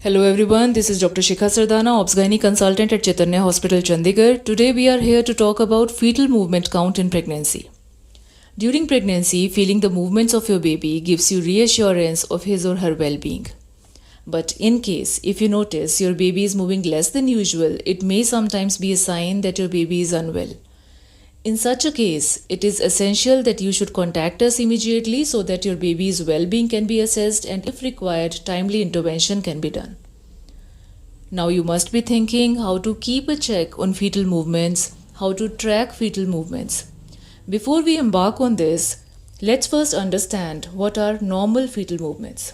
Hello everyone, this is Dr. Shikha Sardana, Obs-Gynae consultant at Chaitanya Hospital, Chandigarh. Today we are here to talk about fetal movement count in pregnancy. During pregnancy, feeling the movements of your baby gives you reassurance of his or her well-being. But in case, if you notice your baby is moving less than usual, it may sometimes be a sign that your baby is unwell. In such a case, it is essential that you should contact us immediately so that your baby's well-being can be assessed and if required, timely intervention can be done. Now you must be thinking how to keep a check on fetal movements, how to track fetal movements. Before we embark on this, let's first understand what are normal fetal movements.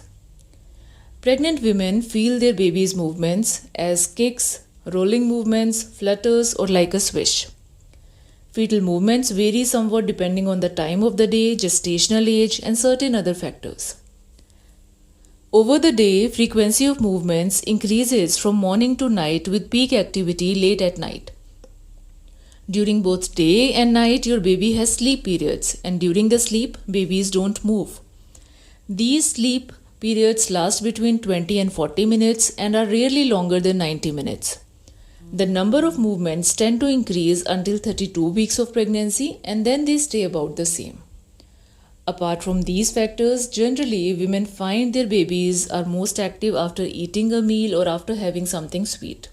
Pregnant women feel their baby's movements as kicks, rolling movements, flutters, or like a swish. Fetal movements vary somewhat depending on the time of the day, gestational age, and certain other factors. Over the day, frequency of movements increases from morning to night with peak activity late at night. During both day and night, your baby has sleep periods, and during the sleep, babies don't move. These sleep periods last between 20 and 40 minutes and are rarely longer than 90 minutes. The number of movements tend to increase until 32 weeks of pregnancy and then they stay about the same. Apart from these factors, generally women find their babies are most active after eating a meal or after having something sweet.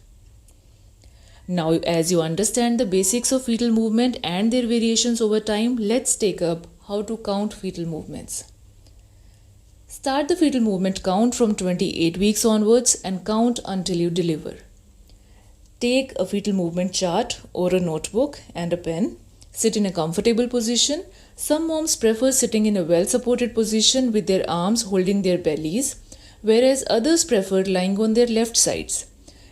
Now, as you understand the basics of fetal movement and their variations over time, let's take up how to count fetal movements. Start the fetal movement count from 28 weeks onwards and count until you deliver. Take a fetal movement chart or a notebook and a pen. Sit in a comfortable position. Some moms prefer sitting in a well-supported position with their arms holding their bellies, whereas others prefer lying on their left sides.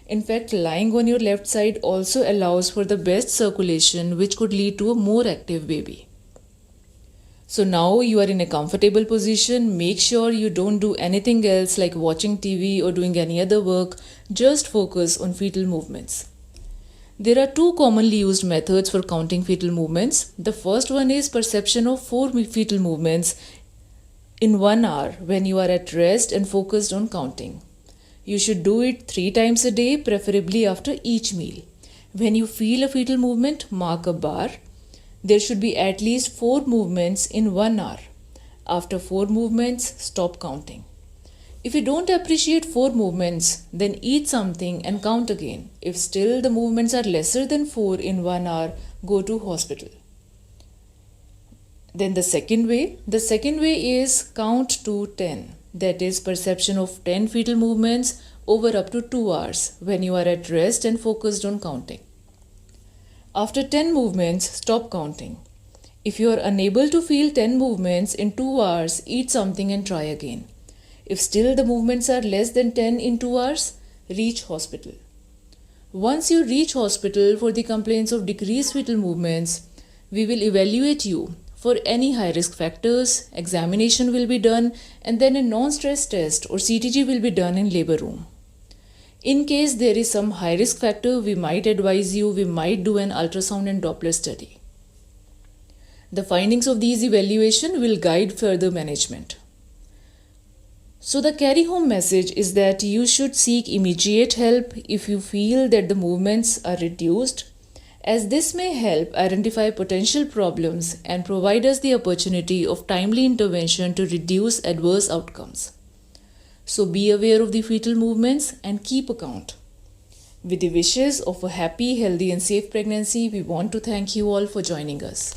In fact, lying on your left side also allows for the best circulation, which could lead to a more active baby. So now you are in a comfortable position. Make sure you don't do anything else like watching TV or doing any other work. Just focus on fetal movements. There are two commonly used methods for counting fetal movements. The first one is perception of 4 fetal movements in 1 hour when you are at rest and focused on counting. You should do it 3 times a day, preferably after each meal. When you feel a fetal movement, mark a bar. There should be at least 4 movements in 1 hour. After 4 movements, stop counting. If you don't appreciate 4 movements, then eat something and count again. If still the movements are lesser than 4 in 1 hour, go to hospital. Then the second way is count to 10. That is perception of 10 fetal movements over up to 2 hours when you are at rest and focused on counting. After 10 movements, stop counting. If you are unable to feel 10 movements in 2 hours, eat something and try again. If still the movements are less than 10 in 2 hours, reach hospital. Once you reach hospital for the complaints of decreased fetal movements, we will evaluate you for any high-risk factors, examination will be done, and then a non-stress test or CTG will be done in labor room. In case there is some high-risk factor, we might advise you, we might do an ultrasound and Doppler study. The findings of these evaluation will guide further management. So the carry-home message is that you should seek immediate help if you feel that the movements are reduced, as this may help identify potential problems and provide us the opportunity of timely intervention to reduce adverse outcomes. So be aware of the fetal movements and keep account. With the wishes of a happy, healthy and safe pregnancy, we want to thank you all for joining us.